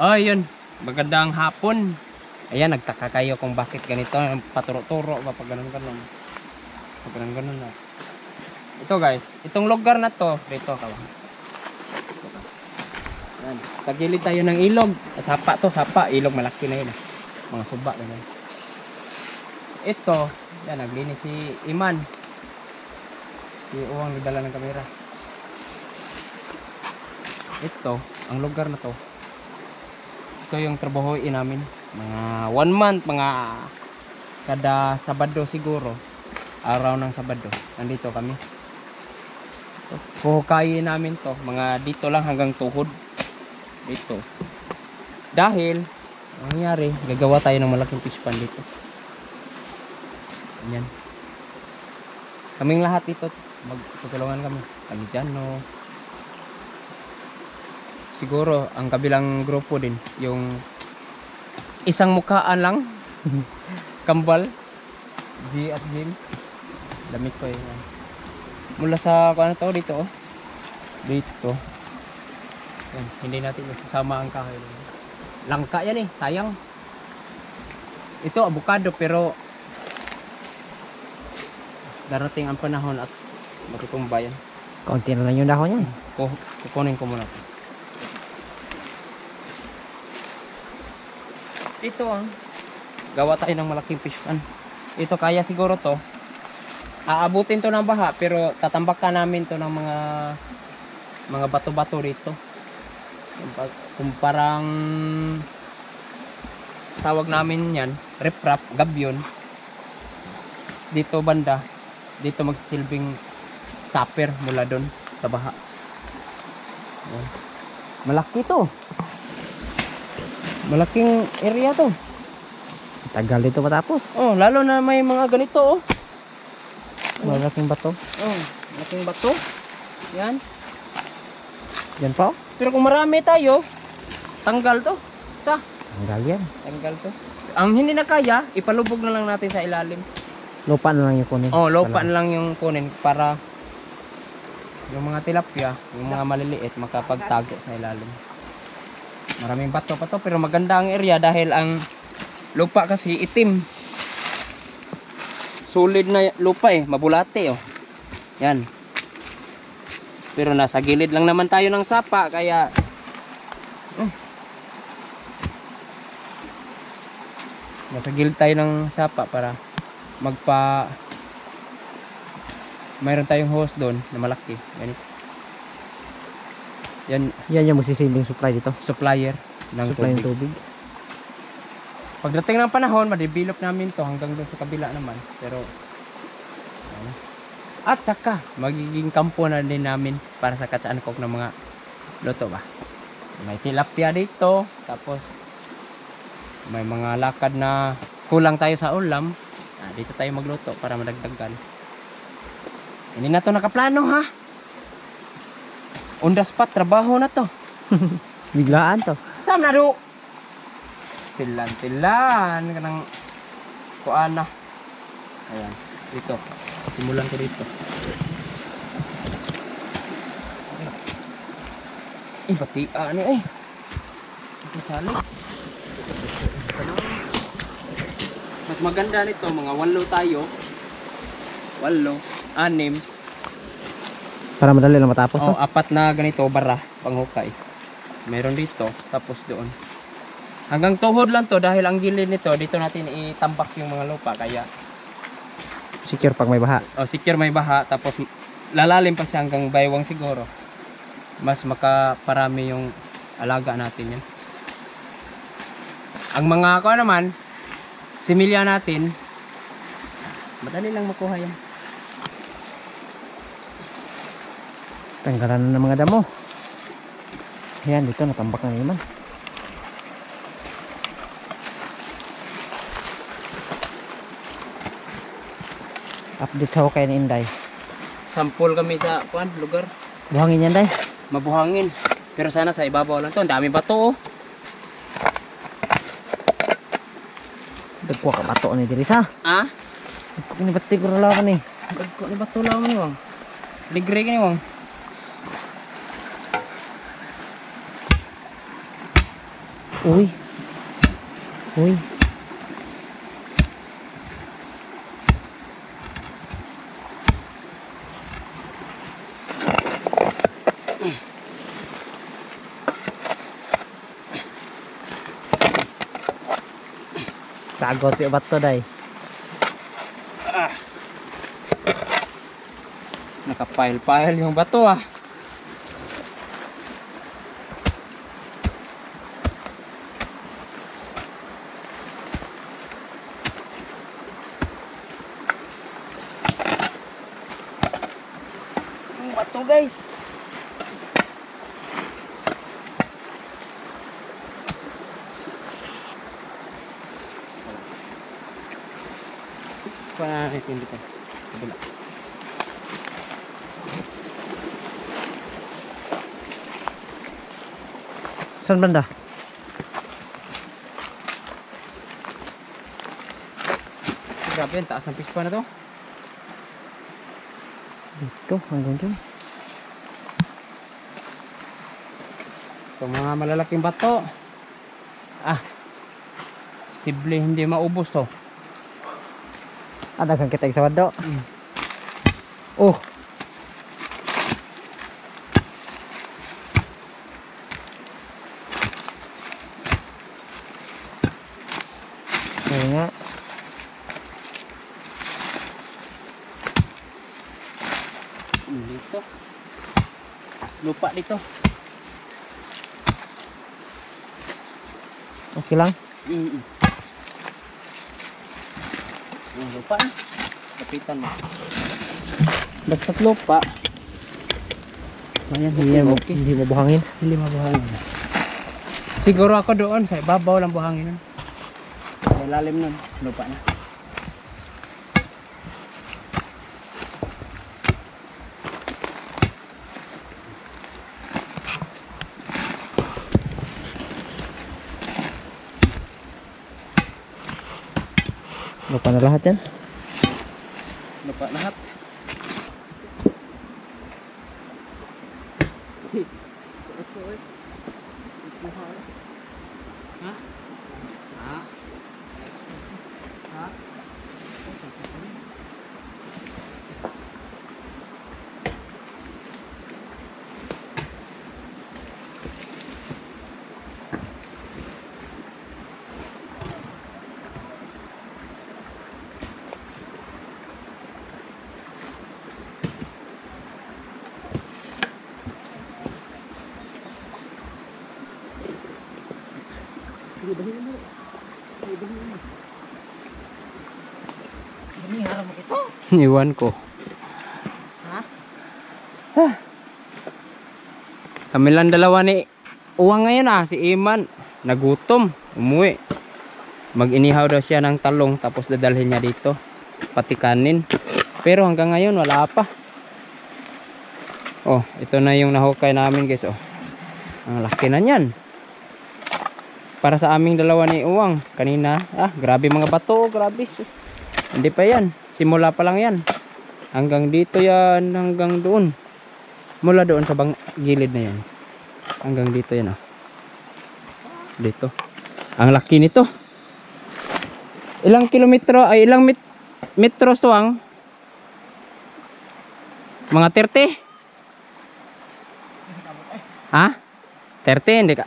Oh, yun. Magandang hapon. Ayan, nagtaka kayo kung bakit ganito. Paturo-turo ba pag ganun-ganun. Pag ganun-ganun na. Ito guys, itong lugar na to, dito ka. Ayan. Sa gilid tayo ng ilog. Sapa to, sapa. Ilog malaki na yun. Mga suba. Ganun. Ito, yan, naglinis si Iman. Si Uwang nagdala ng kamera. Ito, ang lugar na to. Ito yung trabahoin namin. Mga 1 month, mga kada Sabado siguro. Araw ng Sabado. Nandito kami. Kuhukayin namin to. Mga dito lang hanggang tuhod. Dito. Dahil, ang nangyari, gagawa tayo ng malaking fish pond dito. Ayan. Kaming lahat dito. Magtutulungan kami. Kami dyan, no. Siguro, ang kabilang grupo din. Yung isang mukhaan lang. Kambal. G at James. Damit ko yun. Mula sa, ano to, dito, oh. Dito. Yan. Hindi natin masasama ang kahoy. Langka yan eh. Sayang. Ito, avocado, pero darating ang panahon at matutumba yan. Kaunti na lang yung dahon yan. Kukunin ko muna. Ito ang gawa tayo ng malaking fish pond. Ito kaya siguro to. Aabutin to ng baha pero tatambakan namin to ng mga bato-bato dito. Kung parang tawag namin yan, riprap, gabyon. Dito banda, dito magsisilbing stopper mula doon sa baha. Ayan. Malaki to. Malaking area to. Tagal dito matapos. Oh, lalo na may mga ganito oh. Malaking bato. Oh, malaking bato. Yan. Yan pa. Pero kung marami tayo, tanggal to. Sa? Tanggal yan. Tanggal to. Ang hindi na kaya, ipalubog na lang natin sa ilalim. Lupa na lang yung kunin. Oh, lupa na lang yung kunin para yung mga tilapia, yung mga maliliit makapagtago sa ilalim. Maraming bato pa to pero maganda ang area dahil ang lupa kasi itim. Solid na lupa eh, mabulate oh. Yan. Pero nasa gilid lang naman tayo ng sapa kaya nasa gilid tayo ng sapa para mayroon tayong hose doon na malaki. Ganito. Yan yung magsisilbing supply dito. Supplier ng Supply tubig. ng tubig. Pagdating ng panahon, ma-develop namin to hanggang doon sa kabila naman. Pero ano. At saka magiging kampo na din namin para sa katsankok ng mga luto ba. May tilapia dito, tapos may mga lakad na kulang tayo sa ulam. Dito tayo magluto para madagdagan. Hindi na to nakaplano ha. On the spot, trabaho na to. Biglaan to. Saan na do? Tilan-tilan kanang kuana. Ayan, dito. Simulan ko dito. Pati ano eh. Ito salik. Mas maganda nito, mga 8 tayo. 8, 6. Para madali lang matapos. Oh, 4 na ganito bara panghukay. Meron dito, tapos doon. Hanggang tuhod lang to dahil ang gilid nito dito natin itambak yung mga lupa kaya Secure pag may baha. oh, secure may baha tapos lalalim pa siya hanggang baywang siguro. Mas makaparami yung alaga natin yan. Ang mga ako naman similya natin madali lang makuha yan. Tanggalan na ng mga damo. Ayan, dito natambak na naman. Update ako kay Inday. Sampol kami sa lugar. Buhangin yan, Day. Mabuhangin. Pero sana sa ibabaw lang to. Ang dami bato oh. Dagko ka bato ni diri sa. Ah? Ini batik ko lang ni. Dagko ni bato lang ni wang. Ligre ni wang. Uy. Uy. Tagot yung bato day. Nakapile-pile yung bato ah. Yung bato guys. Paano natin dito? Kabila. Saan banda? Grabe yung taas ng pispa na to. Dito, hanggang dyan. Ito mga malalaking bato. Ah. Posible hindi maubos oh. Daghang kita sa wado. Oh. Ayan nga. Dito. Lupa dito. Okay lang. Yung lupa na. Kapitan mo. Basta't lupa. Ayan, Okay. hindi mabuhangin. Hindi mabuhangin. Siguro ako doon sa ibabaw lang buhangin nun. Sa ilalim nun. Lupa na. Lupa na lahat yan. Lupa lahat. Ha? Ha? Ha? Iwan ko. Ha? Kami lang dalawa ni Uwang ngayon ah. Si Iman nagutom. Umuwi. Mag-inihaw daw siya ng talong. Tapos dadalhin niya dito. Pati kanin. Pero hanggang ngayon wala pa. Oh, ito na yung nahukay namin guys. Oh, ang laki na niyan. Para sa aming dalawa ni Uwang kanina. Ah, grabe mga bato. Grabe. Hindi pa yan. Simula pa lang yan. Hanggang dito yan. Hanggang doon. Mula doon sa gilid na yan. Hanggang dito yan. Oh. Dito. Ang laki nito. Ilang kilometro. Ay ilang metros to ang? Mga 30? Ha? 30? Hindi ka?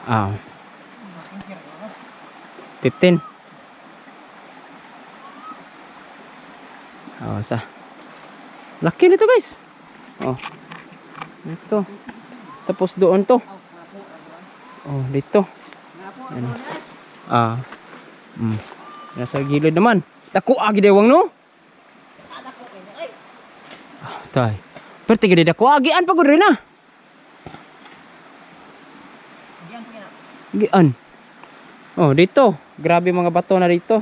Ah. 15. Oh, sa. Laki nito, guys. Oh. Ito. Tapos doon to. Oh, dito. Ano? Ah. Nasa gilid naman. Dako agi dewang no? Ah, tay. Pero tigil dako agian pagod rin na. Gian. Oh, dito. Grabe mga bato na dito.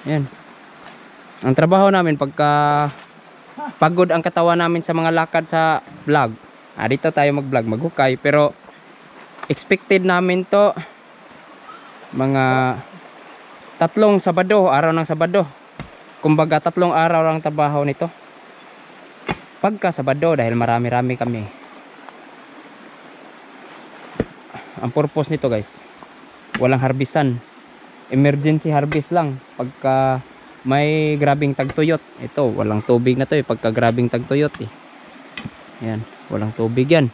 Yan. Ang trabaho namin pagka pagod ang katawan namin sa mga lakad sa vlog. Dito tayo mag-vlog, maghukay. Pero expected namin to mga 3 Sabado, araw ng Sabado. Kumbaga 3 araw lang trabaho nito. pagka Sabado dahil marami-rami kami. Ang purpose nito guys, walang harbisan. Emergency harvest lang pagka may grabing tagtuyot. Ito, walang tubig na to pagka grabing tagtuyot Yan, walang tubig yan.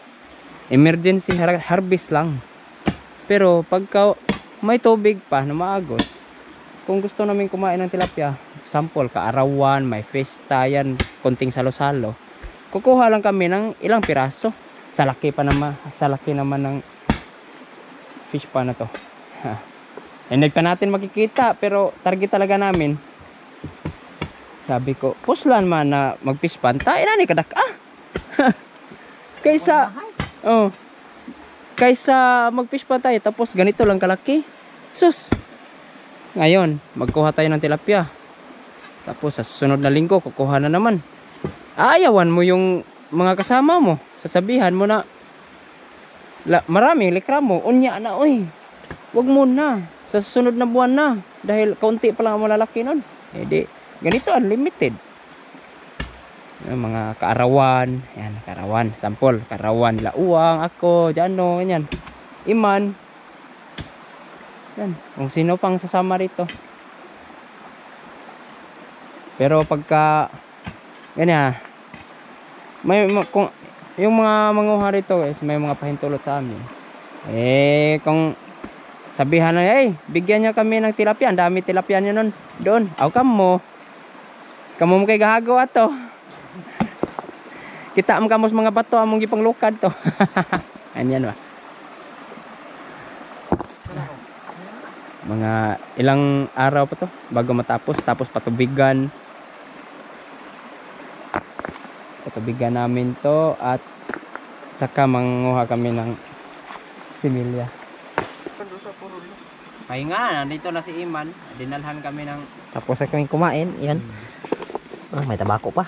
Emergency harvest lang. Pero pagka may tubig pa na maagos, kung gusto namin kumain ng tilapia, sample kaarawan, may festa yan, konting salo-salo, kukuha lang kami ng ilang piraso. Sa laki naman ng fish pa na to. Hindi pa natin makikita, pero target talaga namin. Sabi ko, puslan man na mag-fish pan, tayo na ni kadak kaysa mag-fish pan tayo, tapos ganito lang kalaki. Sus! Ngayon, magkuha tayo ng tilapia. Tapos sa susunod na linggo, kukuha na naman. Aayawan mo yung mga kasama mo. Sasabihan mo na, maraming likramo, unya na, uy. Wag mo na. Sa susunod na buwan na. Dahil kaunti pa lang ang malalaki nun. Di, ganito, unlimited. Yung mga kaarawan. Yan, kaarawan. Sample, kaarawan. Lauang, ako, Jano, ganyan. Iman. Yan. Kung sino pang sasama rito. Pero pagka, ganyan, kung, yung mga manguha rito guys, may mga pahintulot sa amin. Kung sabihan na, bigyan niya kami ng tilapia. Ang dami tilapia niyo nun. Doon. Aw kamo mo kay gahagawa to. Kita am kamos mga bato among gipang lukad to. Anyan ba? Mga ilang araw pa to bago matapos. Tapos patubigan namin to. At saka manguha kami ng similya. Pahinga, nandito na si Iman. Dinalhan kami ng... Tapos na kami kumain. Yan. May tabako pa.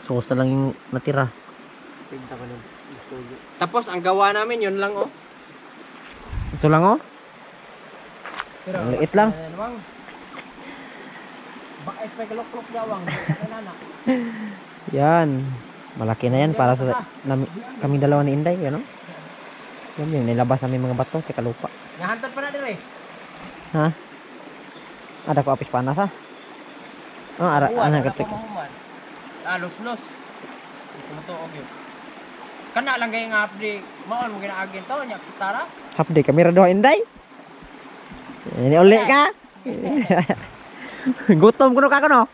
Sauce na lang yung natira. Tapos ang gawa namin yun lang oh. Ito lang oh. Pero, ang liit lang. Baka expect lok-lok gawang. Yan. Malaki na yan para sa kaming dalawa ni Inday. Yan oh. Yan yung nilabas namin mga bato tsaka lupa. Nahantad pa na din eh. Ha? Ada ko apis panas ha? Oh, ana katik. Los. Tumutuog yun. Kana lang kay nga update. Maon mo ginaagin to nya kitara. Hapde kami ra doha Inday. Ini uli ka? Gutom kuno ka kuno.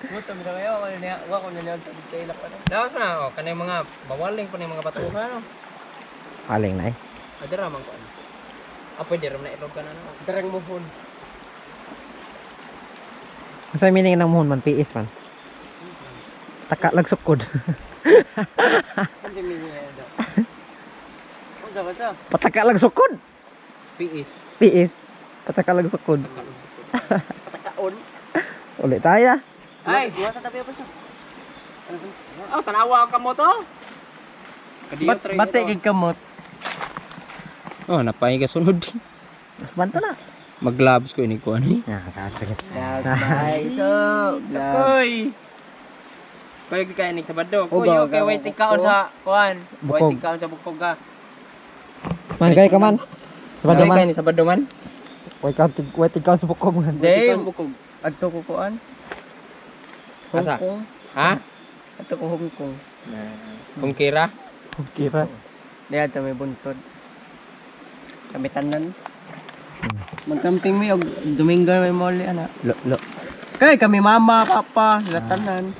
Gutom na kayo. Wa ko na niya detail pa. Daos na oh, kanay mga bawaling pa ni mga batuhan no. Aling na eh. Adira man ko. Pwede ram na ilog ka na no. Darang muhon. Sa meaning ng muhon man piis man. Taka lag sukod. Hindi meaning ito. Unsa ba to? Pataka lag sukod. Piis. Pataka lag sukod. Patakaon. Uli tayo. Ay, buwas sa tabi pa siya. Tanawa ka mo to? Bate gig kamot. Oh, napahinga sunod. Banto na. Mag-gloves ko ini ko ani. Nakakasakit. Koy. Koy kay ni Sabado. Koy okay waiting kaon sa kuan. Waiting kaon sa bukog ka. Man kay ka man. Sabado man. Kay ni Sabado man. Waiting kaon sa bukog man. Day bukog. Adto ko kuan. Asa? Ha? Adto ko Hong Kong. Kung kira? Kira. Diya ta may buntod. Kami tanan. Magkamping mi og Domingo may mall ana. Lo. Kay kami mama, papa, sila tanan.